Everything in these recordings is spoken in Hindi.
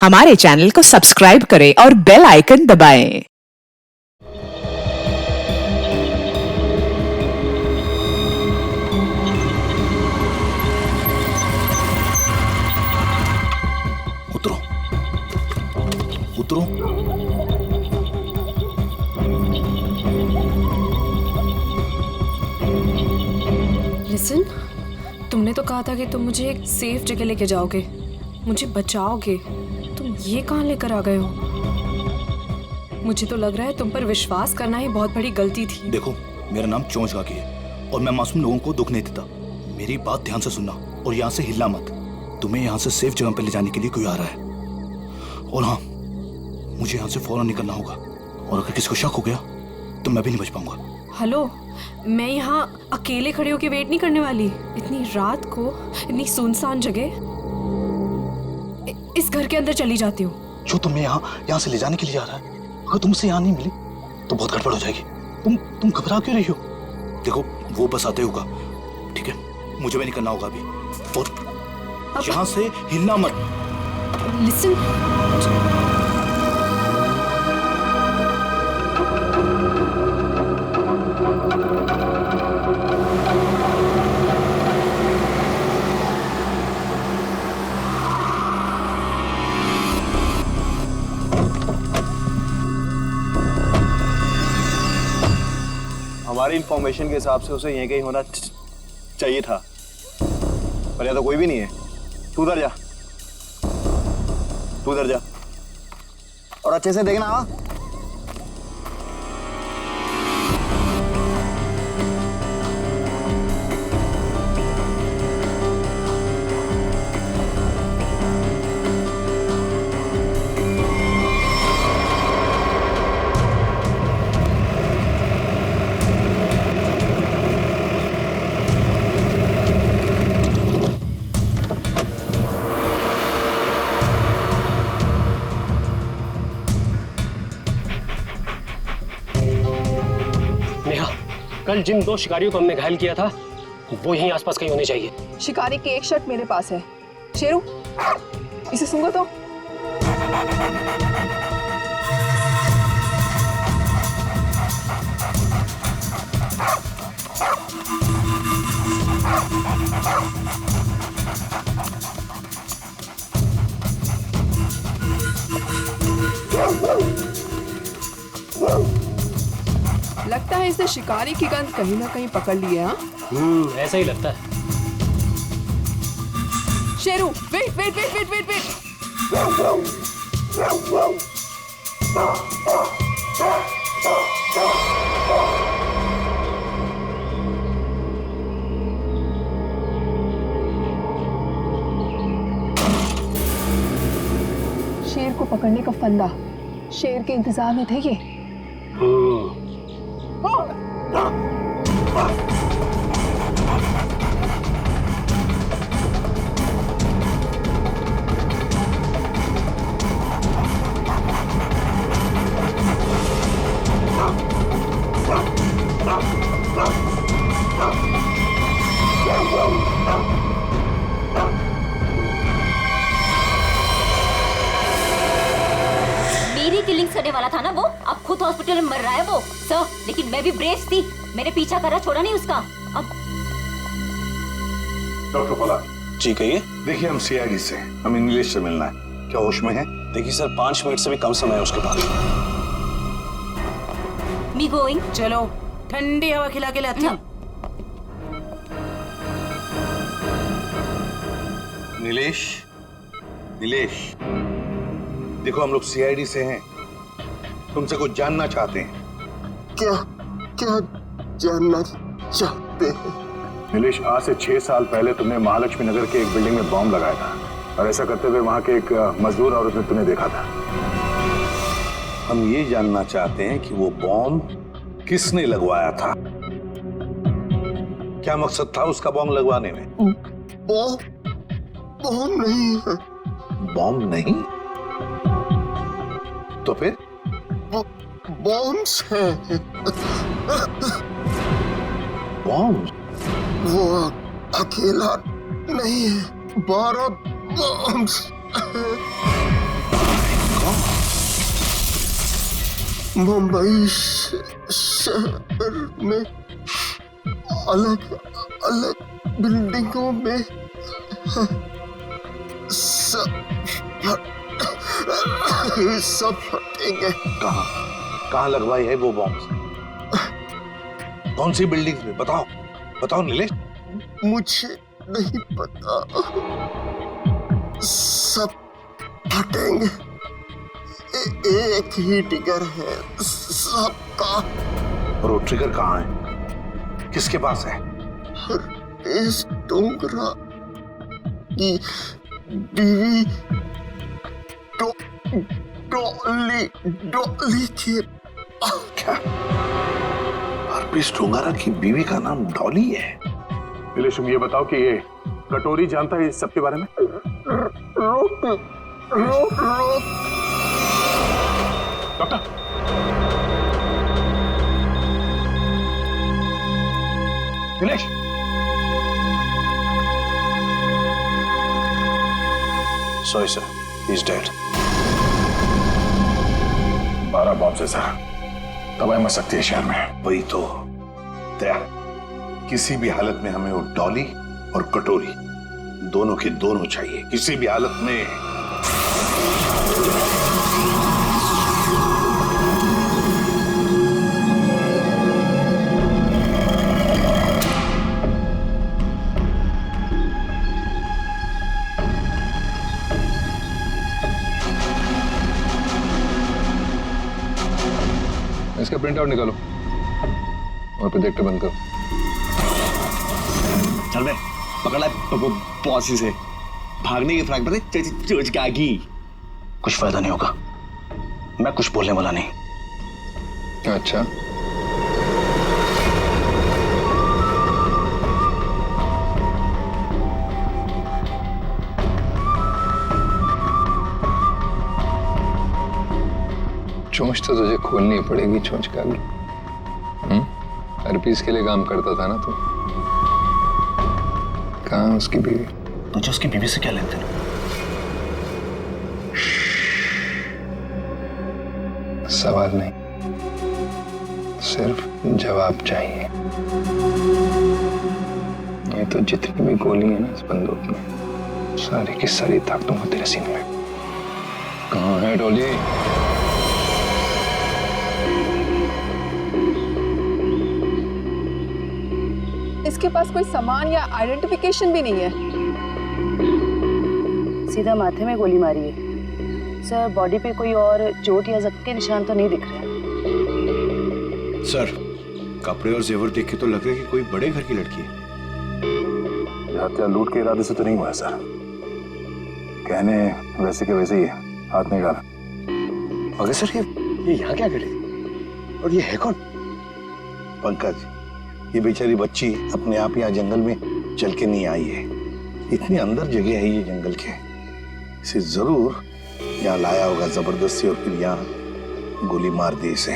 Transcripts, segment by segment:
हमारे चैनल को सब्सक्राइब करें और बेल आइकन दबाएं। उतरो उतरो। लिसन, तुमने तो कहा था कि तुम मुझे एक सेफ जगह लेके जाओगे, मुझे बचाओगे। तुम ये कहाँ लेकर आ गए हो? मुझे तो लग रहा है तुम पर विश्वास करना ही बहुत बड़ी गलती थी। देखो, मेरा नाम चोंच गाकी है और मैं मासूम लोगों को दुख नहीं देता। मेरी बात ध्यान से सुनना और यहाँ से हिलना मत। तुम्हें यहाँ से सेफ जगह पर ले जाने के लिए कोई आ रहा है। और हाँ, मुझे यहाँ से फौरन निकलना होगा और अगर किसी को शक हो गया तो मैं भी नहीं बच पाऊंगा। हेलो, मैं यहाँ अकेले खड़े होकर वेट नहीं करने वाली। इतनी रात को इतनी सुनसान जगह, इस घर के अंदर चली जाती हूँ। जो तुम्हें यहाँ से ले जाने के लिए आ रहा है, अगर तुमसे यहाँ नहीं मिली तो बहुत गड़बड़ हो जाएगी। तुम घबरा क्यों रही हो? देखो, वो बस आते होगा, ठीक है? मुझे भी निकलना होगा अभी और यहाँ से हिलना मत। लिसन, हमारी इंफॉर्मेशन के हिसाब से उसे यहीं कहीं होना चाहिए था, पर यहाँ तो कोई भी नहीं है। तू उधर जा, तू उधर जा और अच्छे से देखना। हाँ, कल जिन 2 शिकारियों को हमने घायल किया था वो यहीं आसपास कहीं होने चाहिए। शिकारी की एक शर्ट मेरे पास है। शेरू, इसे सूंघो तो। लगता है इसने शिकारी की गंध कहीं ना कहीं पकड़ ली है। हाँ, ऐसा ही लगता है। Sheru, wait wait wait wait wait wait. शेर को पकड़ने का फंदा, शेर के इंतजार में थे ये। मेरी किलिंग करने वाला था ना वो, अब खुद हॉस्पिटल में मर रहा है वो सर। लेकिन मैं भी ब्रेव थी, मैंने पीछा करा, छोड़ा नहीं उसका। अब डॉक्टर पला जी कहिए। देखिए, हम सीआईडी से, हमें नीलेश से मिलना है। क्या होश में है? देखिए सर, 5 मिनट से भी कम समय है उसके पास। Me going. चलो, ठंडी हवा खिला के लाती हूँ। नीलेश, नीलेश, देखो हम लोग सीआईडी से हैं, तुमसे कुछ जानना चाहते हैं। क्या क्या जानना चाहते हैं? नीलेश, आज से 6 साल पहले तुमने महालक्ष्मी नगर के एक बिल्डिंग में बॉम्ब लगाया था और ऐसा करते हुए वहां के एक मजदूर औरत ने तुम्हें देखा था। हम ये जानना चाहते हैं कि वो बॉम्ब किसने लगवाया था, क्या मकसद था उसका बॉम्ब लगवाने में? बॉम्ब नहीं है। बॉम्ब नहीं तो फिर? बॉम्ब्स हैं। बॉम्ब? वो अकेला नहीं है, 12 बॉम्ब्स। मुंबई शहर में अलग अलग बिल्डिंगों में सब फटेंगे। कहाँ लगवाई है वो बॉम्ब? कौन सी बिल्डिंग में? बताओ बताओ नीलेश। मुझे नहीं पता। सब फटेंगे। एक ही ट्रिगर है सबका। और वो ट्रिगर कहाँ है? किसके पास है? इस डोंगरा की बीवी डॉली के। क्या हरपीस डोंगरा की बीवी का नाम डॉली है? नीलेश, तुम ये बताओ कि ये कटोरी जानता है इस सब के बारे में? रोक doctor, Nilesh, sorry sir, he is dead. 12 bomb से सर, तबाही मच सकती है शहर में। वही तो दया, किसी भी हालत में हमें वो डॉली और कटोरी दोनों के दोनों चाहिए, किसी भी हालत में। इसका प्रिंट आउट निकालो और प्रोजेक्टर बंद करो। चल बे, पकड़ ले पॉसी से। भागने की फ्रैक पर चोच के आगी। कुछ फायदा नहीं होगा, मैं कुछ बोलने वाला नहीं। अच्छा, चोंच तो तुझे खोलनी पड़ेगी, चोंच का भी। हरपीस के लिए काम करता था ना तू? कहाँ उसकी बीवी? तुझे उसकी बीवी से क्या लेते हैं? सवाल नहीं, सिर्फ जवाब चाहिए। ये तो जितनी भी गोली है ना इस बंदूक में, सारी की सारी दाग दूंगा तेरे सीने में। कहाँ है डॉली? इसके पास कोई सामान या आइडेंटिफिकेशन भी नहीं है। सीधा माथे में गोली मारी है सर। बॉडी पे कोई और चोट या जख्म के निशान तो नहीं दिख रहे हैं। सर, कपड़े और जेवर देख के तो लग रहा है कि कोई बड़े घर की लड़की है। हत्या लूट के इरादे से तो नहीं हुआ है सर। कहने वैसे के वैसे ही है। हाथ निकाल। मगर सर, ये यहाँ क्या करे? और ये है कौन? पंकज, ये बेचारी बच्ची अपने आप यहाँ जंगल में चल के नहीं आई है। इतनी अंदर जगह है ये जंगल के, इसे जरूर यहाँ लाया होगा जबरदस्ती और फिर यहाँ गोली मार दी इसे।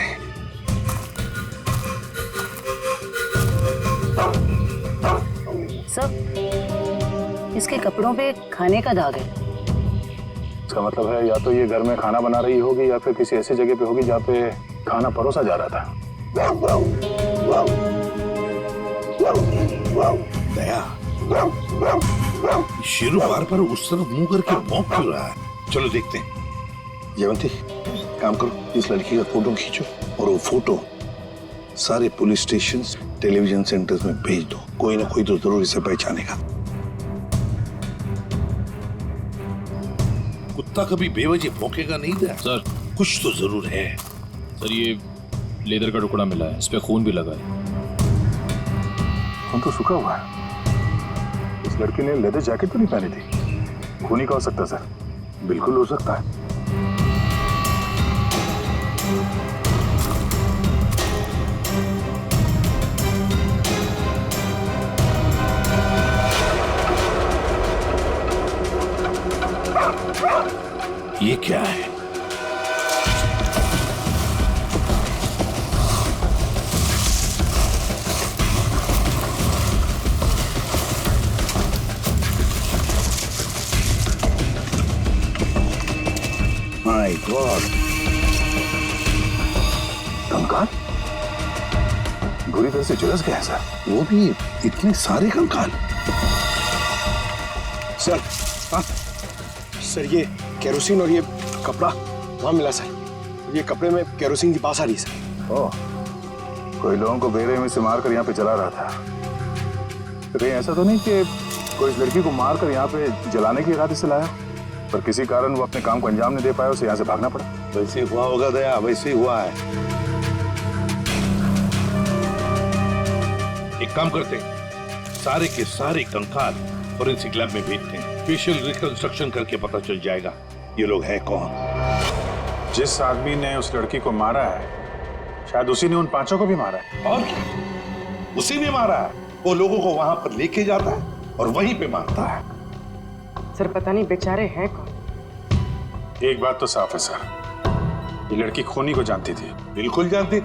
सर, इसके कपड़ों पे खाने का दाग है। इसका मतलब है या तो ये घर में खाना बना रही होगी या फिर किसी ऐसी जगह पे होगी जहाँ पे खाना परोसा जा रहा था। दया, शेरू बार बार उस तरफ मुंह करके भौंक क्यों रहा है? चलो देखते हैं। जयवंती, काम करो, इस लड़की का फोटो खींचो और वो फोटो सारे पुलिस स्टेशन, टेलीविजन सेंटर्स में भेज दो। कोई ना कोई तो जरूर इसे पहचानेगा। कुत्ता कभी बेवजह भौंकेगा नहीं था सर। कुछ तो जरूर है। सर, ये लेदर का टुकड़ा मिला है, इस पे खून भी लगा है। खून तो सूखा हुआ है। इस लड़की ने लेदर जैकेट तो नहीं पहनी थी। खून ही का हो सकता है सर। बिल्कुल हो सकता है। ये क्या है? माय गॉड, कंकाल बुरी तरह से झुलस गया सर, वो भी इतने सारे कंकाल। सर हाँ सर, ये केरोसिन और ये कपड़ा वहां मिला सर। ये कपड़े में केरोसिन की बास आ रही है सर। ओह, कोई लोगों को बेरे में से मारकर यहाँ पे चला रहा था। तो कहीं ऐसा तो नहीं कि कोई इस लड़की को मारकर यहाँ पे जलाने के इरादे से लाया, पर किसी कारण वो अपने काम को अंजाम नहीं दे पाया, उसे यहाँ से भागना पड़ा। वैसे ही हुआ होगा दया, वैसे ही हुआ है। एक काम करते हैं, सारे के सारे कंकाल फोरेंसिक लैब में भेजते हैं, फेशियल रिकंस्ट्रक्शन करके पता चल जाएगा ये लोग हैं कौन। जिस आदमी ने उस लड़की को मारा है शायद उसी ने उन पांचों को भी मारा है। और क्या, उसी ने मारा है। वो लोगों को वहां पर लेके जाता है और वहीं पे मारता है। सर पता नहीं बेचारे हैं कौन। एक बात तो साफ है सर, ये लड़की खूनी को जानती थी। बिल्कुल जानती।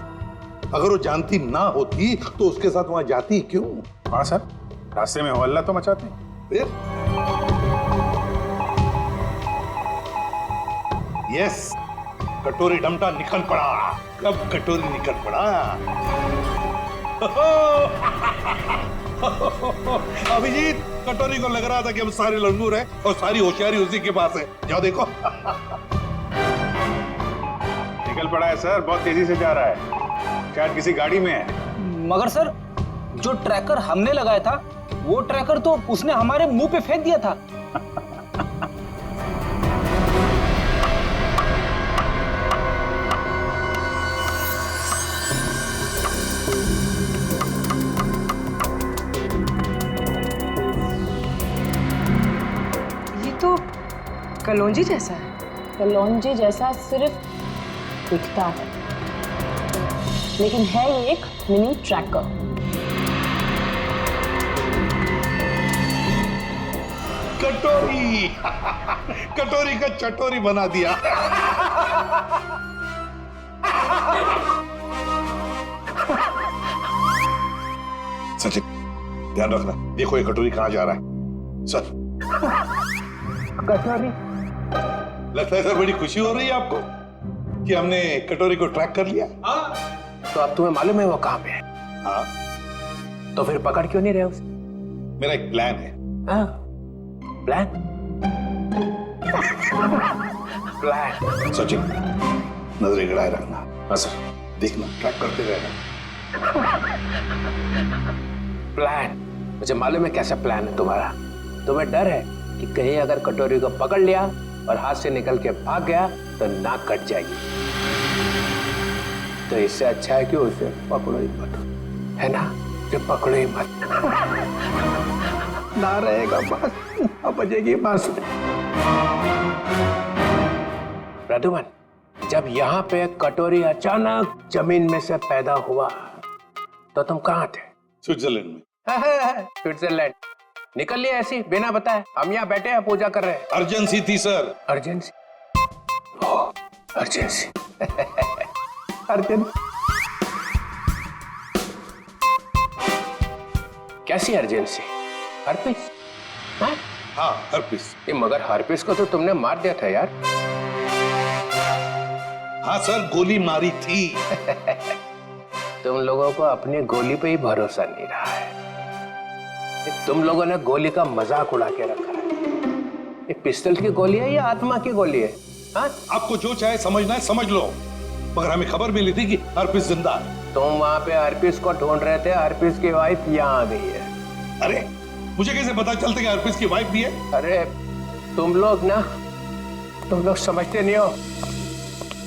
अगर वो जानती ना होती तो उसके साथ वहां जाती क्यों? हाँ सर, रास्ते में हो हल्ला तो मचाती। फिर यस, कटोरी डमटा निकल पड़ा। कब कटोरी निकल पड़ा? अभिजीत, कटोरी को लग रहा था कि हम सारे लंगूर हैं और सारी होशियारी उसी के पास है। जाओ देखो। निकल पड़ा है सर, बहुत तेजी से जा रहा है, शायद किसी गाड़ी में है। मगर सर, जो ट्रैकर हमने लगाया था वो ट्रैकर तो उसने हमारे मुंह पे फेंक दिया था। ये तो कलौंजी जैसा है। कलौंजी जैसा सिर्फ दिखता है, लेकिन है ये एक मिनी ट्रैकर। कटोरी कटोरी का चटोरी बना दिया। सचिन, ध्यान रखना, देखो ये कटोरी कहां जा रहा है। सर, कटोरी। लगता है सर बड़ी खुशी हो रही है आपको कि हमने कटोरी को ट्रैक कर लिया। तो अब तुम्हें मालूम है वो कहाँ पे है? हाँ। तो फिर पकड़ क्यों नहीं रहे उसे? मेरा एक प्लान है। हाँ, प्लान? प्लान। सचिन, नजरें गड़ाए रखना। हाँ सर, देखना, ट्रैक करते रहना। प्लान? मुझे मालूम है कैसा प्लान है तुम्हारा। तुम्हें डर है कि कहीं अगर कटोरी को पकड़ लिया और हाथ से निकल के भाग गया तो नाक कट जाएगी। तो इससे अच्छा है कि उसे पकड़ो ही मत, है ना? कि पकड़ो ही मत। ना रहेगा बस, ना बजेगी बांसुरी। प्रद्युमन, जब यहाँ पे कटोरी अचानक जमीन में से पैदा हुआ तो तुम कहाँ थे? स्विट्जरलैंड में। स्विट्जरलैंड निकल लिया ऐसी बिना बताए? हम यहाँ बैठे हैं, पूजा कर रहे हैं। अर्जेंसी थी सर। अर्जेंसी? ओह, अर्जेंसी। अर्जेंसी कैसी अर्जेंसी? हर्पिस? हाँ, हर्पिस। ये मगर हर्पिस को तो तुमने मार दिया था यार। हाँ सर, गोली मारी थी। तुम लोगों को अपनी गोली पे ही भरोसा नहीं रहा है। तुम लोगों ने गोली का मजाक उड़ा के रखा है। ये पिस्टल की गोली है या आत्मा की गोली है? हाँ? आपको जो चाहे समझना है समझ लो, मगर हमें खबर मिली थी कि हर्पिस जिंदा है। तुम वहाँ पे हर्पिस को ढूंढ रहे थे, हर्पिस की वाइफ यहाँ आ गई है। अरे, मुझे कैसे पता चलता कि हर्पिस की वाइफ भी है? अरे तुम लोग समझते नहीं हो।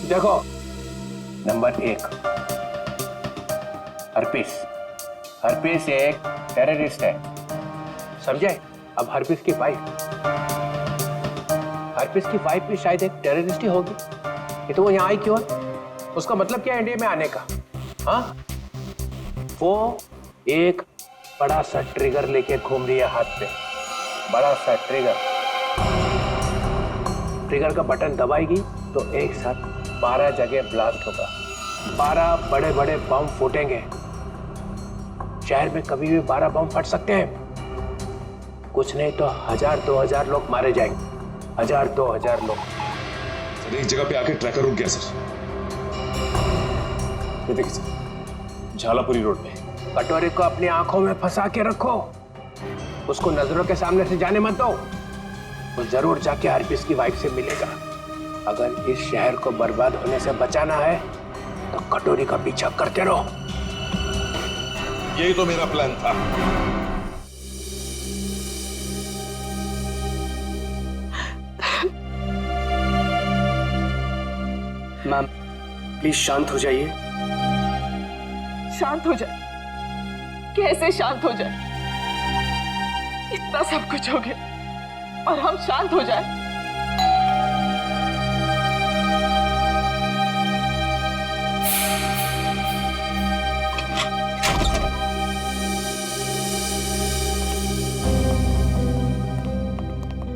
देखो, नंबर 1, हर्पिस एक टेररिस्ट है, समझे? अब हर्पिस की वाइफ भी शायद एक टेररिस्ट ही होगी। ये तो वो यहाँ आई क्यों है? उसका मतलब क्या है इंडिया में आने का? हाँ, वो एक बड़ा सा ट्रिगर लेके घूम रही है हाथ पे। बड़ा सा ट्रिगर का बटन दबाएगी तो एक साथ 12 जगह ब्लास्ट होगा। 12 बड़े बड़े बम फूटेंगे। शहर में कभी भी 12 बम फट सकते हैं। कुछ नहीं तो 1000-2000 लोग मारे जाएंगे। 1000-2000 लोग। सर, एक जगह पे आके ट्रैकर रुक गया सर। ये देखिए झालापुरी रोड पे। कटोरी को अपनी आंखों में फंसा के रखो, उसको नजरों के सामने से जाने मत दो। वो जरूर जाके हरपीस की वाइफ से मिलेगा। अगर इस शहर को बर्बाद होने से बचाना है तो कटोरी का पीछा करते रहो। यही तो मेरा प्लान था। मैम प्लीज शांत हो जाइए। शांत हो जाए? कैसे शांत हो जाए? इतना सब कुछ हो गया और हम शांत हो जाए?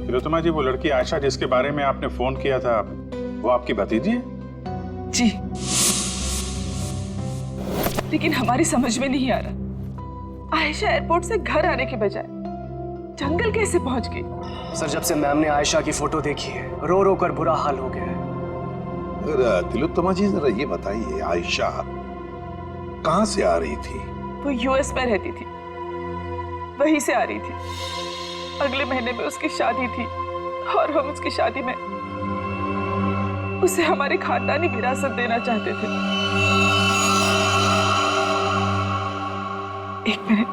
तिलोत्तमा जी, वो लड़की आयशा जिसके बारे में आपने फोन किया था, वो आपकी भतीजी है? जी, लेकिन हमारी समझ में नहीं आ रहा, आयशा एयरपोर्ट से घर आने के बजाय जंगल कैसे पहुंच गई? सर, जब से मैम ने आयशा की फोटो देखी है, रो रो कर बुरा हाल हो गया है। तिलोत्तमा जी, जरा ये बताइए, आयशा कहाँ से आ रही थी? वो यूएस में रहती थी, वहीं से आ रही थी। अगले महीने में उसकी शादी थी और हम उसकी शादी में उसे हमारी खानदानी विरासत देना चाहते थे। एक मिनट,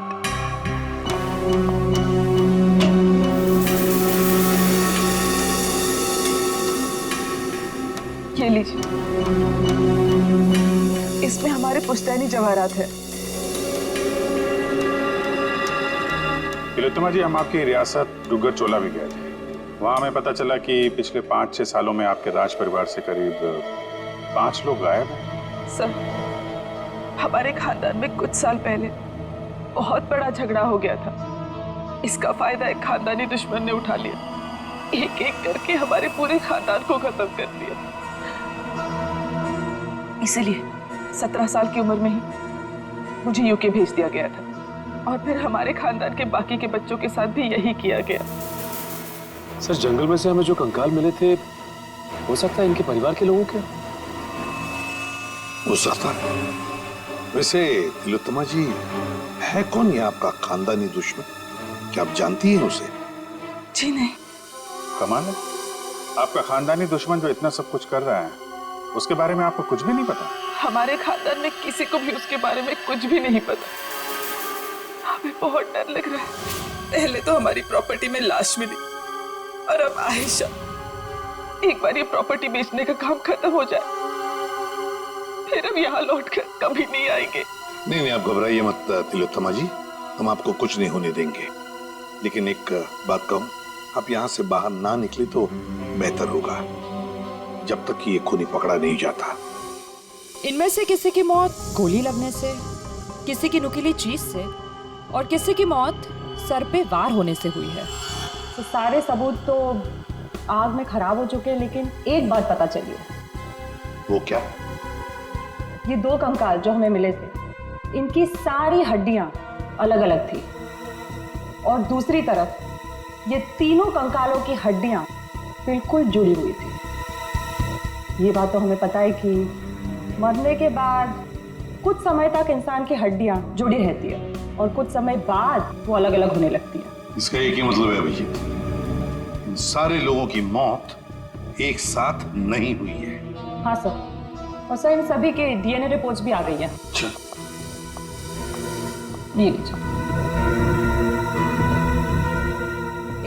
ये लीजिए, इसमें हमारे पुश्तैनी जवाहरात है। तिलोत्तमा जी, हम आपकी रियासत डुग्गर चोला भी गए थे। वहाँ हमें पता चला कि पिछले 5-6 सालों में आपके राज परिवार से करीब 5 लोग गायब हैं। सर, हमारे खानदान में कुछ साल पहले बहुत बड़ा झगड़ा हो गया था। इसका फायदा एक खानदानी दुश्मन ने उठा लिया। एक एक करके हमारे पूरे खानदान को खत्म कर दिया। इसीलिए 17 साल की उम्र में ही मुझे यूके भेज दिया गया था और फिर हमारे खानदान के बाकी के बच्चों के साथ भी यही किया गया। सर, जंगल में से हमें जो कंकाल मिले थे, हो सकता है इनके परिवार के लोगों के? हो सकता है। वैसे तिलोत्तमा जी, है कौन ये आपका खानदानी दुश्मन? क्या आप जानती हैं उसे? जी नहीं। कमाल है, आपका खानदानी दुश्मन जो इतना सब कुछ कर रहा है, उसके बारे में आपको कुछ भी नहीं पता? हमारे खानदान में किसी को भी उसके बारे में कुछ भी नहीं पता। हमें बहुत डर लग रहा है। पहले तो हमारी प्रॉपर्टी में लाश मिली और अब आयशा। एक बार ये प्रॉपर्टी बेचने का काम खत्म हो जाए, फिर हम यहाँ लौटकर कभी नहीं आएंगे। नहीं, आप घबराइए मत तिलोत्तमा जी, हम आपको कुछ नहीं होने देंगे। लेकिन एक बात कहूं, आप यहाँ से बाहर ना निकले तो बेहतर होगा, जब तक कि ये खूनी पकड़ा नहीं जाता। इनमें से किसी की मौत गोली लगने से, किसी की नुकीली चीज से और किसी की मौत सर पे वार होने से हुई है। तो सारे सबूत तो आग में खराब हो चुके हैं, लेकिन एक बात पता चली है। वो क्या? ये 2 कंकाल जो हमें मिले थे, इनकी सारी हड्डियां अलग अलग थी और दूसरी तरफ ये तीनों कंकालों की हड्डियां बिल्कुल जुड़ी हुई थी। ये बात तो हमें पता है कि मरने के बाद कुछ समय तक इंसान की हड्डियां जुड़ी रहती है और कुछ समय बाद वो अलग अलग होने लगती है। इसका एक ही मतलब है अभिजीत, इन सारे लोगों की मौत एक साथ नहीं हुई है। हाँ सर, और सर इन सभी के डीएनए रिपोर्ट्स भी आ गई हैं। ये लीजिए।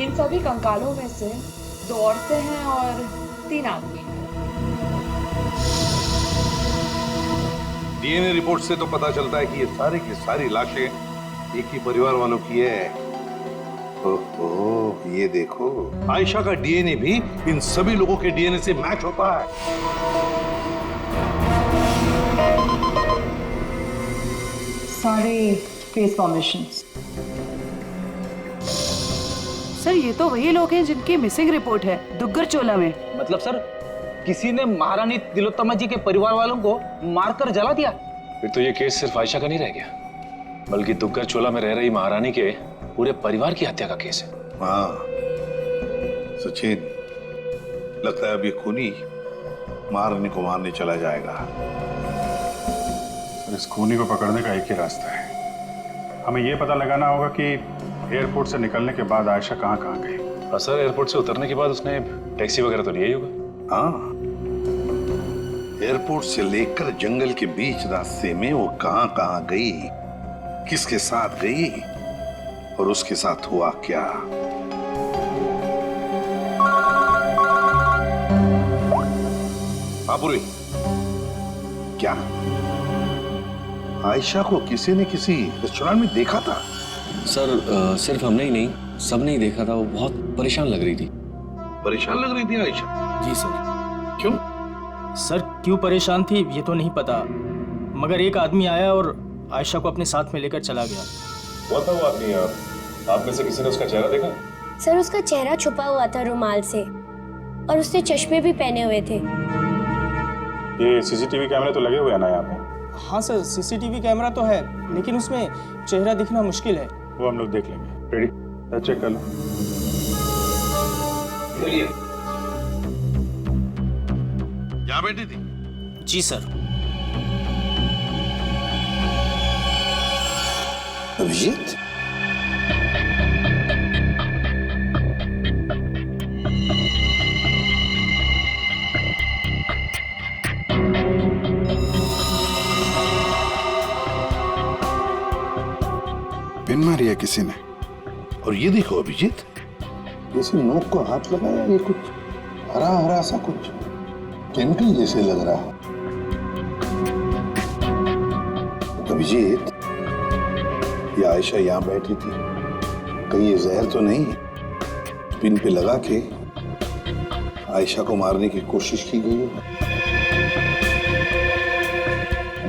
इन सभी कंकालों में से 2 औरतें हैं और 3 आदमी हैं। डीएनए रिपोर्ट से तो पता चलता है कि ये सारे की सारी लाशें एक ही परिवार वालों की है। ओहो, ये देखो, आयशा का डीएनए भी इन सभी लोगों के डीएनए से मैच होता है। सारे फेस फॉर्मेशंस। सर, ये तो वही लोग हैं जिनकी मिसिंग रिपोर्ट है दुग्गर चोला में। मतलब सर, किसी ने महारानी तिलोत्तमा जी के परिवार वालों को मारकर जला दिया? फिर तो ये केस सिर्फ आयशा का नहीं रह गया, बल्कि दुग्गर चोला में रह रही महारानी के पूरे परिवार की हत्या का केस है। हाँ सचिन, लगता है अब ये खूनी महारानी को मारने चला जाएगा। इस खूनी को पकड़ने का एक ही रास्ता है। हमें यह पता लगाना होगा कि एयरपोर्ट से निकलने के बाद आयशा कहाँ कहाँ गई। हाँ सर, एयरपोर्ट से उतरने के बाद उसने टैक्सी वगैरह तो लिया ही होगा। हाँ, एयरपोर्ट से लेकर जंगल के बीच रास्ते में वो कहाँ कहाँ गई, किसके साथ गई और उसके साथ हुआ क्या। बाबुरे, क्या आयशा को किसी ने किसी रेस्टोरेंट में देखा था? सर सिर्फ हमने ही नहीं, सबने ही देखा था। वो बहुत परेशान लग रही थी। परेशान लग रही थी आयशा? जी सर। क्यों? सर क्यों परेशान थी ये तो नहीं पता, मगर एक आदमी आया और आयशा को अपने साथ में लेकर चला गया। कौन था वो आदमी? आप में से किसी ने उसका चेहरा देखा? सर उसका चेहरा छुपा हुआ था रुमाल से और उसने चश्मे भी पहने हुए थे। ये सीसीटीवी कैमरे तो लगे हुए हैं ना यहाँ पे? हाँ सर, सीसीटीवी कैमरा तो है, लेकिन उसमें चेहरा दिखना मुश्किल है। वो हम लोग देख लेंगे। रेडी? चेक कर लो। यहाँ बैठी थी? जी सर। अभिजीत? पिन मारी है किसी ने। और ये देखो अभिजीत, जैसे नोक को हाथ लगाया, ये कुछ हरा हरा सा कुछ केमिकल जैसे लग रहा है। अभिजीत, ये आयशा यहाँ बैठी थी, कहीं ये जहर तो नहीं पिन पे लगा के आयशा को मारने की कोशिश की गई है?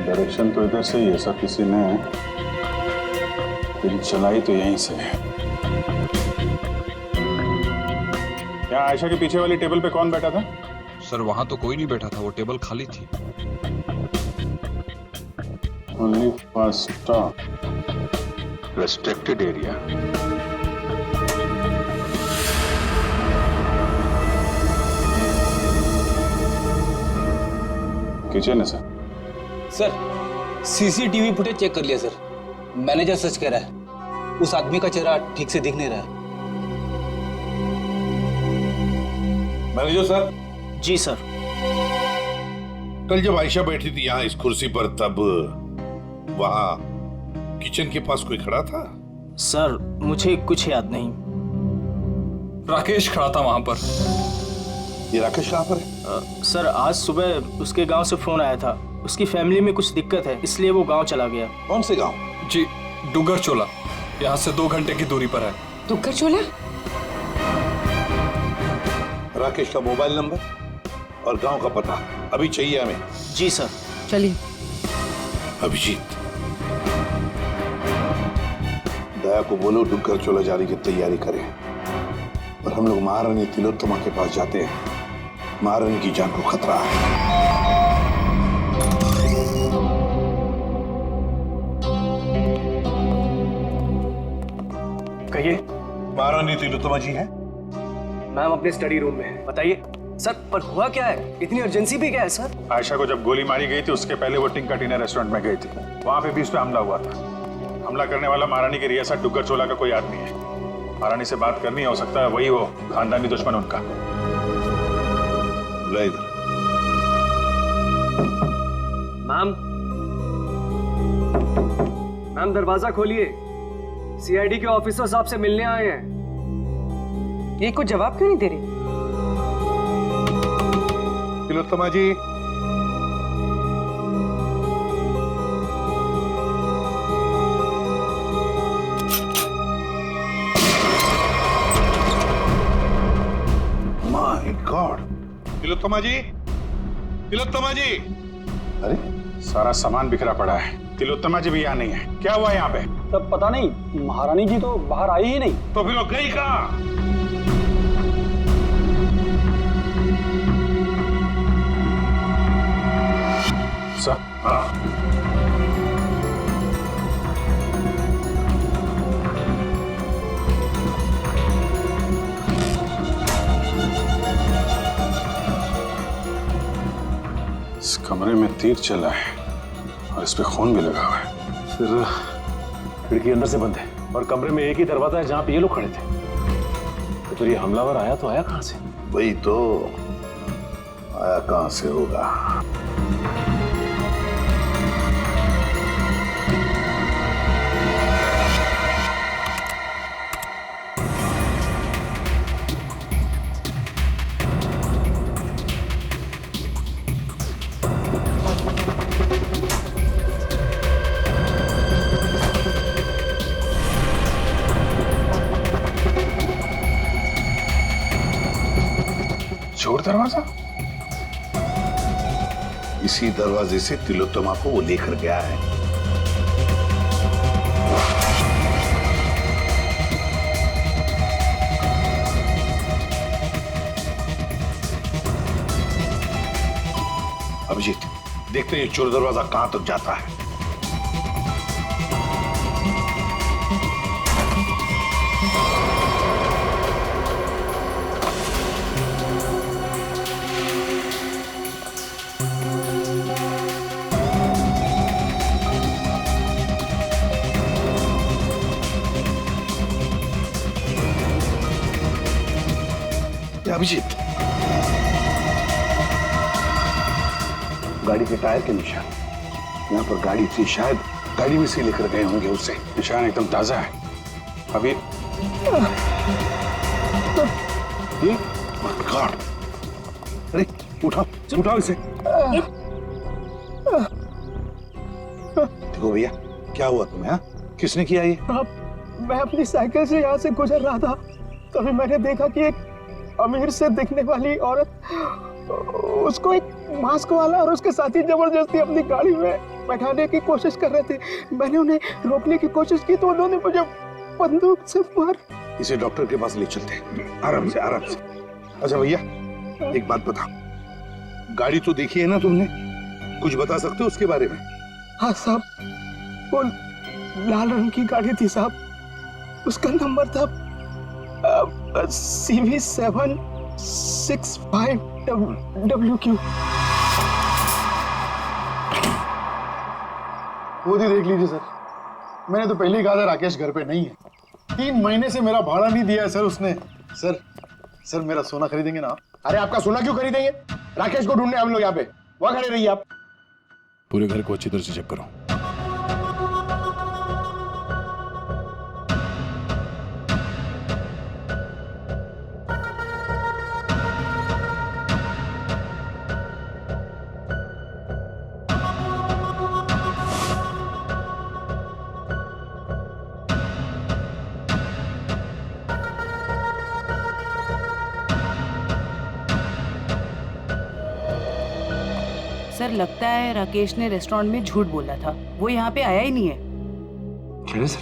डायरेक्शन तो इधर से ही है सर, किसी ने पिन चलाई तो यहीं से है। क्या आयशा के पीछे वाली टेबल पे कौन बैठा था? सर वहां तो कोई नहीं बैठा था, वो टेबल खाली थी। Only first stop restricted area. Kitchen है sir. Sir CCTV footage check कर लिया सर, मैनेजर सच कह रहा है, उस आदमी का चेहरा ठीक से दिख नहीं रहा है। Manager sir. जी सर। कल जब आयशा बैठी थी यहाँ इस कुर्सी पर, तब वहां किचन के पास कोई खड़ा था? सर मुझे कुछ याद नहीं। राकेश खड़ा था वहां पर। ये राकेश कहाँ पर है? सर आज सुबह उसके गांव से फोन आया था, उसकी फैमिली में कुछ दिक्कत है, इसलिए वो गांव चला गया। कौन से गांव? जी डुगर चोला, यहाँ से 2 घंटे की दूरी पर है। डुगर चोला? राकेश का मोबाइल नंबर और गांव का पता अभी चाहिए हमें। जी सर। चलिए। अभिजीत, दया को बोलो डुगर चोला जाने की तैयारी करें और हम लोग महारानी तिलोत्तमा के पास जाते हैं। महारानी की जान को खतरा है। कहिए। महारानी तिलोत्तमा जी हैं? मैम अपने स्टडी रूम में है, बताइए। सर पर हुआ क्या है, इतनी अर्जेंसी भी क्या है सर? आयशा को जब गोली मारी गई थी उसके पहले वो टिंका टीना रेस्टोरेंट में गई थी, वहां पे भी उस पर हमला हुआ था। हमला करने वाला महारानी की रियासत डुगर चोला का कोई आदमी है। महारानी से बात करनी, हो सकता है वही हो खानदानी दुश्मन उनका। इधर। मैम दरवाजा खोलिए, सीआईडी के ऑफिसर साहब से मिलने आए हैं। ये कुछ जवाब क्यों नहीं दे रही? तिलोत्तमा जी। My god. तिलोत्तमा जी, तिलोत्तमा जी। अरे सारा सामान बिखरा पड़ा है, तिलोत्तमा जी भी यहाँ नहीं है। क्या हुआ यहाँ पे? तब पता नहीं, महारानी जी तो बाहर आई ही नहीं। तो फिर वो गई कहाँ? इस कमरे में तीर चला है और इस पे खून भी लगा हुआ है। सर खिड़की अंदर से बंद है और कमरे में एक ही दरवाजा है जहां पे ये लोग खड़े थे। तो फिर ये हमलावर आया तो आया कहां से? वही तो, आया कहां से होगा? चोर दरवाजा? इसी दरवाजे से तिलोत्तमा को वो लेकर गया है। अभिजीत, देखते हैं चोर दरवाजा कहां तक जाता है। अभिजीत, गाड़ी के टायर के निशान यहाँ पर गाड़ी थी, शायद गाड़ी में से लेकर गए होंगे उसे। निशान एकदम ताजा है। अभी ये गॉड, अरे उठाओ उठाओ इसे। देखो भैया, क्या हुआ तुम्हें? हाँ, किसने किया ये? मैं अपनी साइकिल से यहाँ से गुजर रहा था, तभी मैंने देखा कि एक अमीर से दिखने वाली औरत, उसको एक मास्क वाला और उसके साथी जबरदस्ती अपनी गाड़ी में बैठाने की कोशिश कर रहे थे। मैंने उन्हें रोकने की कोशिश की तो उन्होंने मुझे बंदूक से मार। इसे डॉक्टर के पास ले चलते हैं, आराम से आराम से। अच्छा भैया, एक बात बताओ, गाड़ी तो देखी है ना तुमने, कुछ बता सकते हो उसके बारे में? हाँ साहब, वो लाल रंग की गाड़ी थी साहब, उसका नंबर था CV765WQ। खुद ही देख लीजिए सर, मैंने तो पहले ही कहा था राकेश घर पे नहीं है। 3 महीने से मेरा भाड़ा नहीं दिया है सर उसने। सर मेरा सोना खरीदेंगे ना? अरे आपका सोना क्यों खरीदेंगे? राकेश को ढूंढने हम लोग यहाँ पे, वहां खड़े रहिए आप। पूरे घर को अच्छी तरह से चेक करो। सर लगता है राकेश ने रेस्टोरेंट में झूठ बोला था, वो यहाँ पे आया ही नहीं है। चलिए सर,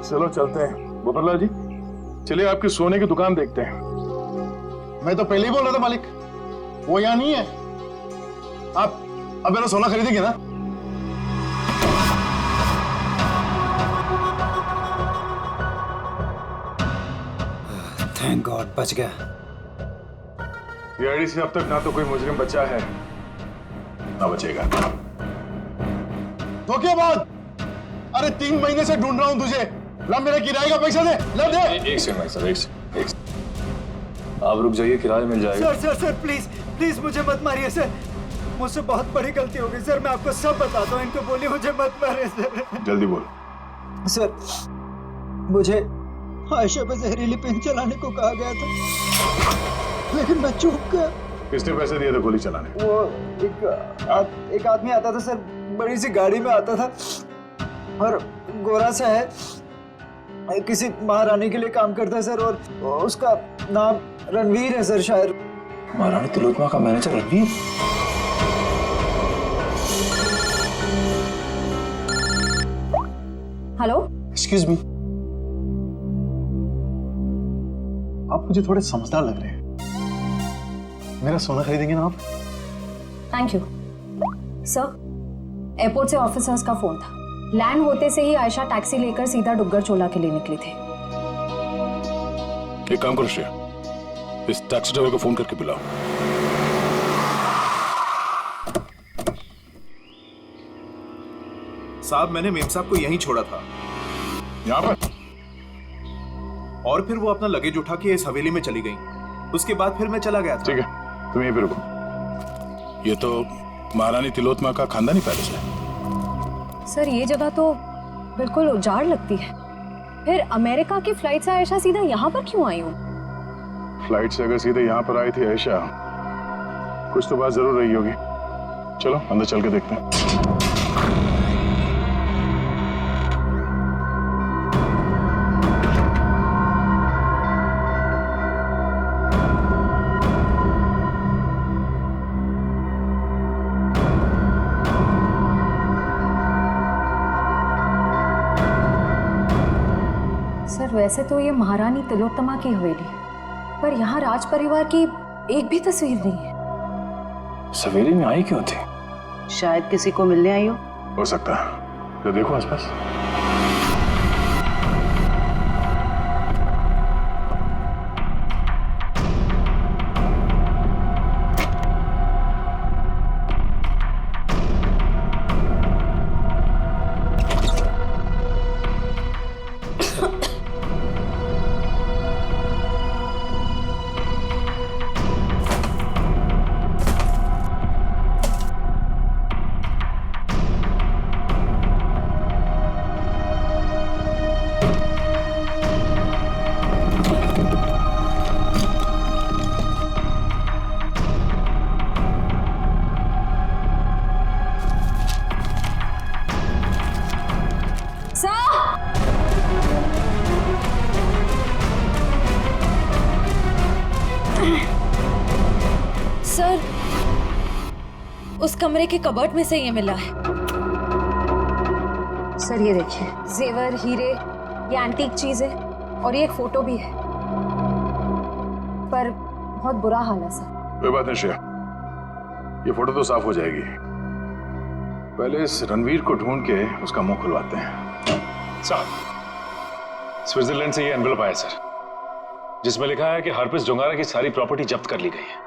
चलो चलते हैं। गोपाललाल जी, चलिए आपकी सोने की दुकान देखते हैं। मैं तो पहले ही बोल रहा था मालिक, वो यहाँ नहीं है। आप अब मेरा सोना खरीदेंगे ना? थैंक गॉड, बच गया। ये आईडी से अब तक ना तो कोई मुजरिम बचा है ना बचेगा। धोखेबाज! अरे 3 महीने से ढूंढ रहा हूं तुझे। ला मेरा किराए का पैसा दे, ला दे। एक सेकंड भाई साहब, एक सेकंड। आप रुक जाइए, किराया मिल जाएगा। सर प्लीज प्लीज मुझे मत मारिए सर, मुझसे बहुत बड़ी गलती हो गई सर, मैं आपको सब बताता हूँ। इनको बोलिए मुझे मत मारिए सर। जल्दी बोल। सर मुझे आयशा पे जहरीली पेन चलाने को कहा गया था, लेकिन मैं चूक गया। किसने पैसे दिए थे गोली चलाने? वो एक आदमी आता था सर, बड़ी सी गाड़ी में आता था और गोरा सा है, किसी महारानी के लिए काम करता है सर, और उसका नाम रणवीर है सर। शायद महारानी तिलोत्तमा का manager Ranveer? Hello, excuse me, आप मुझे थोड़े समझदार लग रहे हैं। मेरा सोना खरीदेंगे ना आप? Thank you sir. एयरपोर्ट से ऑफिसर्स का फोन था, लैंड होते से ही आयशा टैक्सी लेकर सीधा डुग्गर चोला के लिए निकली थी। एक काम करो श्रेया, इस टैक्सी ड्राइवर को फोन करके बुलाओ। साहब मैंने मेम साहब को यहीं छोड़ा था। यहाँ पर? और फिर वो अपना लगेज उठा के इस हवेली में चली गई। उसके बाद फिर मैं चला गया था। ठीक है, तुम यहीं पे रुको। ये तो महारानी तिलोत्तमा का खानदानी पैलेस है। सर ये जगह तो बिल्कुल उजाड़ लगती है। फिर अमेरिका की फ्लाइट से आयशा सीधा यहाँ पर क्यों आई हूँ? फ्लाइट से अगर सीधे यहाँ पर आई थी आयशा, कुछ तो बात जरूर रही होगी। चलो अंदर चल के देखते हैं। सर वैसे तो ये महारानी तिलोत्तमा की हवेली है, पर यहाँ राज परिवार की एक भी तस्वीर नहीं है। सवेरे में आई क्यों थी? शायद किसी को मिलने आई हो सकता है। तो देखो आसपास। सर उस कमरे के कबर्ड में से ये मिला है। सर ये देखिए, जेवर, हीरे, ये एंटीक चीजें और ये एक फोटो भी है, पर बहुत बुरा हाल है सर। कोई बात नहीं श्रेया, ये फोटो तो साफ हो जाएगी। पहले इस रणवीर को ढूंढ के उसका मुंह खुलवाते हैं। साहब स्विट्जरलैंड से ये एनवेलप आया सर, जिसमें लिखा है कि हरप्रीत डोंगारा की सारी प्रॉपर्टी जब्त कर ली गई है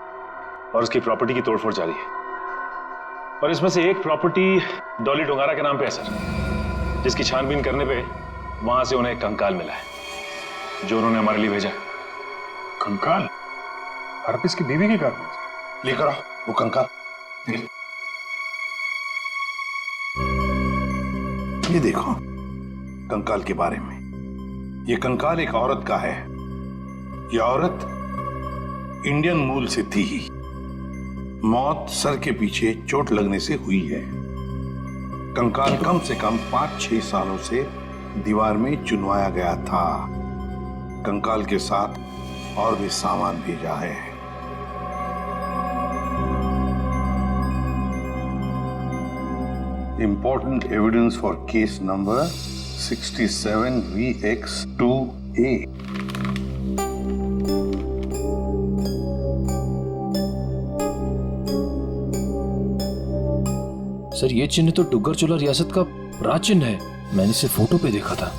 और उसकी प्रॉपर्टी की तोड़फोड़ जारी है। और इसमें से एक प्रॉपर्टी डॉली डोंगारा के नाम पे है सर, जिसकी छानबीन करने पे वहां से उन्हें एक कंकाल मिला है जो उन्होंने हमारे लिए भेजा। कंकाल? हरप्रीत की बीवी की कंकाल? लेकर आओ वो कंकाल। ये देखो कंकाल के बारे में। ये कंकाल एक औरत का है। ये औरत इंडियन मूल से थी ही। मौत सर के पीछे चोट लगने से हुई है। कंकाल कम से कम 5-6 सालों से दीवार में चुनवाया गया था। कंकाल के साथ और भी सामान भेजा है। Important evidence for case number 67VX2A. Sir ये चिन्ह तो डुग्गर चोला रियासत का राज चिन्ह है। मैंने इसे फोटो पे देखा था।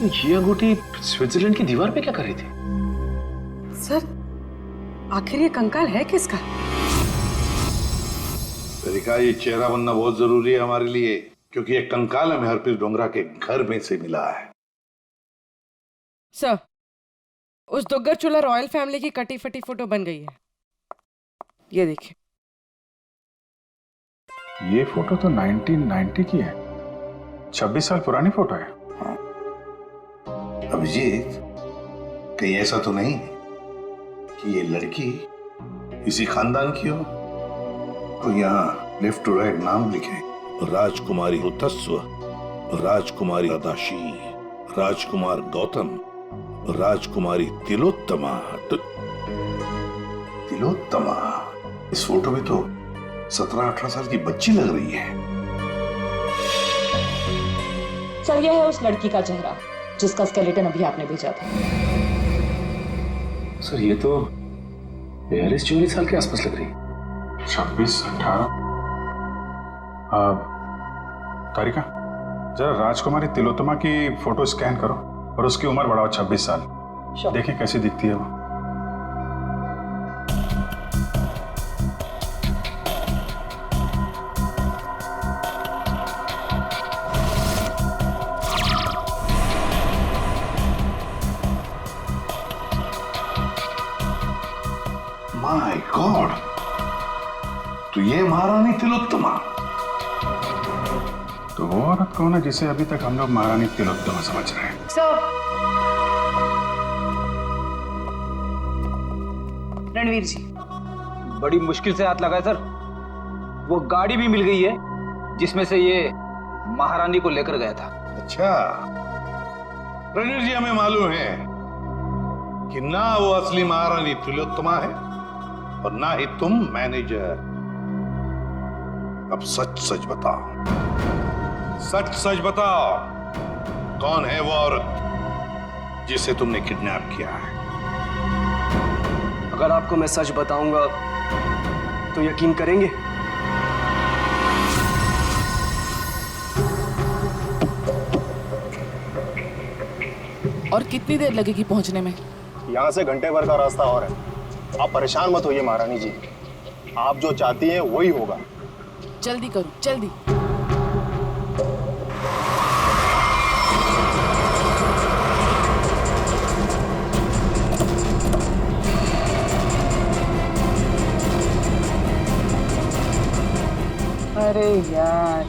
ये अंगूठी स्विट्जरलैंड की दीवार पे क्या कर रही थी? सर आखिर ये कंकाल है किसका? तरीका, ये चेहरा बनना बहुत जरूरी है हमारे लिए, क्योंकि ये कंकाल हमें हरप्रीत डोंगरा के घर में से मिला है। सर उस दुग्गर चोला रॉयल फैमिली की कटी फटी फोटो बन गई है। ये देखिए। ये फोटो तो 1990 की है। 26 साल पुरानी फोटो है। अभिजीत, कहीं ऐसा तो नहीं कि ये लड़की इसी खानदान की हो? तो यहाँ लेफ्ट टू राइट नाम लिखे, राजकुमारी ऋतस्व, राजकुमारी अदाशी, राजकुमार गौतम, राजकुमारी तिलोत्तमा। तिलोत्तमा? इस फोटो में तो 17-18 साल की बच्ची लग रही है। सर यह है उस लड़की का चेहरा जिसका स्केलेटन अभी आपने भेजा था। सर ये तो 42-44 साल के आसपास लग रही है। 26-18। तारिका, जरा राजकुमारी तिलोत्तमा की फोटो स्कैन करो और उसकी उम्र बढ़ाओ 26 साल। देखिए कैसी दिखती है वो। माय गॉड, तो ये महारानी तिलोत्तमा। तो वो औरत कौन है जिसे अभी तक हम लोग महारानी तिलोत्तमा समझ रहे हैं? रणवीर जी, बड़ी मुश्किल से हाथ लगा है सर। वो गाड़ी भी मिल गई है जिसमें से ये महारानी को लेकर गया था। अच्छा, रणवीर जी, हमें मालूम है कि ना वो असली महारानी तिलोत्तमा है और ना ही तुम मैनेजर। अब सच सच बताओ, सच सच बताओ, कौन है वो औरत जिसे तुमने किडनैप किया है? अगर आपको मैं सच बताऊंगा तो यकीन करेंगे? और कितनी देर लगेगी पहुंचने में? यहाँ से घंटे भर का रास्ता और है। आप परेशान मत होइए महारानी जी, आप जो चाहती हैं वही होगा। जल्दी करो, जल्दी। अरे यार,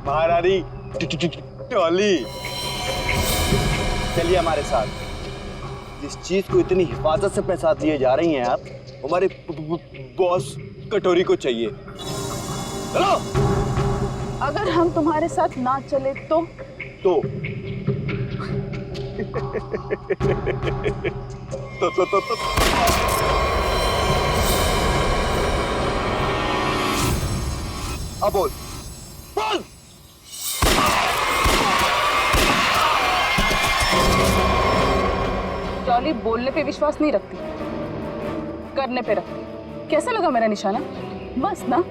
महारानी टॉली, चलिए हमारे साथ। जिस चीज को इतनी हिफाजत से अपने साथ लिए जा रही हैं आप, हमारे बॉस कटोरी को चाहिए। चलो। अगर हम तुम्हारे साथ ना चले तो अब बोल, बोल। टॉली बोलने पे विश्वास नहीं रखती, करने पे रखती। कैसा लगा मेरा निशाना? बस ना,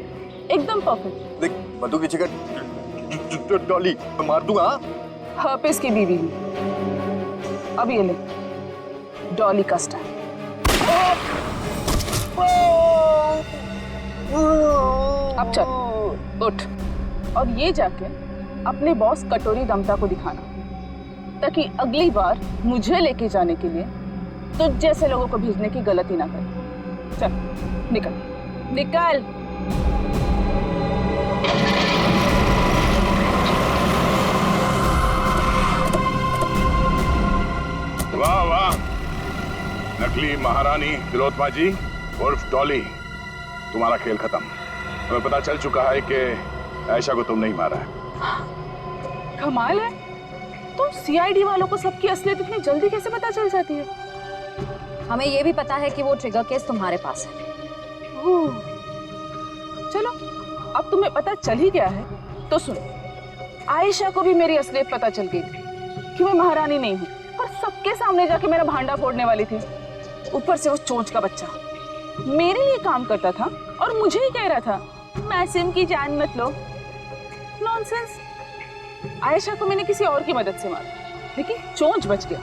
एकदम परफेक्ट। देख, मधु की चिकन टॉली मार दूंगा। हर्पिस की बीवी हूँ। अब ये ले, डॉली का स्टाइल। अब चल, उठ और ये जाके अपने बॉस कटोरी दमता को दिखाना, ताकि अगली बार मुझे लेके जाने के लिए तो जैसे लोगों को भेजने की गलती ना करे। चल, निकल निकल। वाह वाह, नकली महारानी तिलोत्तमा जी उर्फ डॉली, तुम्हारा खेल खत्म। हमें पता चल चुका है कि आयशा को तुम नहीं मारा है। कमाल है, तुम सीआईडी वालों को सबकी असलियत इतनी जल्दी कैसे पता चल जाती है? हमें ये भी पता है कि वो ट्रिगर केस तुम्हारे पास है। चलो, अब तुम्हें पता चल ही गया है तो सुन, आयशा को भी मेरी असलियत पता चल गई थी कि मैं महारानी नहीं हूँ, पर सबके सामने जाके मेरा भांडा फोड़ने वाली थी। ऊपर से वो चोंच का बच्चा मेरे लिए काम करता था और मुझे ही कह रहा था, मासूम की जान मत लो। नॉनसेंस। आयशा को मैंने किसी और की मदद से मारा, लेकिन चोंच बच गया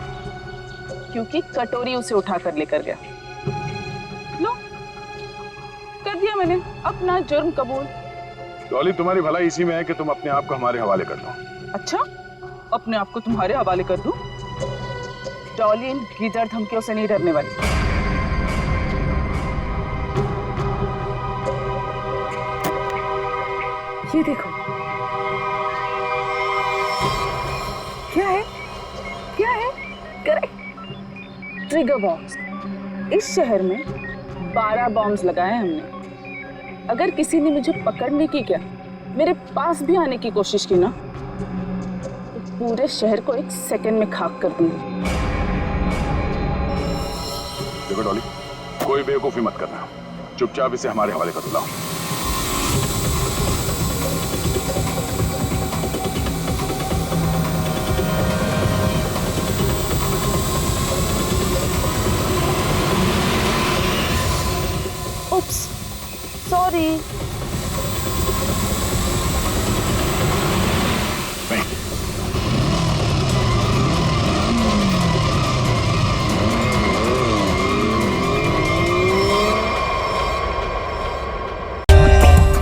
क्योंकि कटोरी उसे उठाकर लेकर गया। लो, कर दिया मैंने अपना जुर्म कबूल। डॉली, तुम्हारी भलाई इसी में है कि तुम अपने आप को हमारे हवाले कर दो। अच्छा, अपने आप को तुम्हारे हवाले कर दूं? डॉली इन गीदड़ धमकियों से नहीं डरने वाली। ये देखो, क्या है? क्या है? Correct, trigger bombs. इस शहर में 12 बॉम्ब्स लगाए हमने। अगर किसी ने मुझे पकड़ने की, क्या मेरे पास भी आने की कोशिश की ना, तो पूरे शहर को 1 सेकंड में खाक कर दूंगी। देखो डॉली, कोई बेवकूफी मत करना, चुपचाप इसे हमारे हवाले कर दो। Oops, sorry.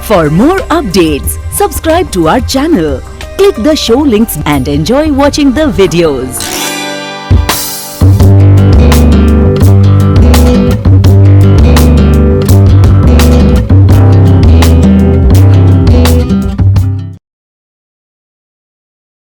For more updates, subscribe to our channel, click the show links and enjoy watching the videos.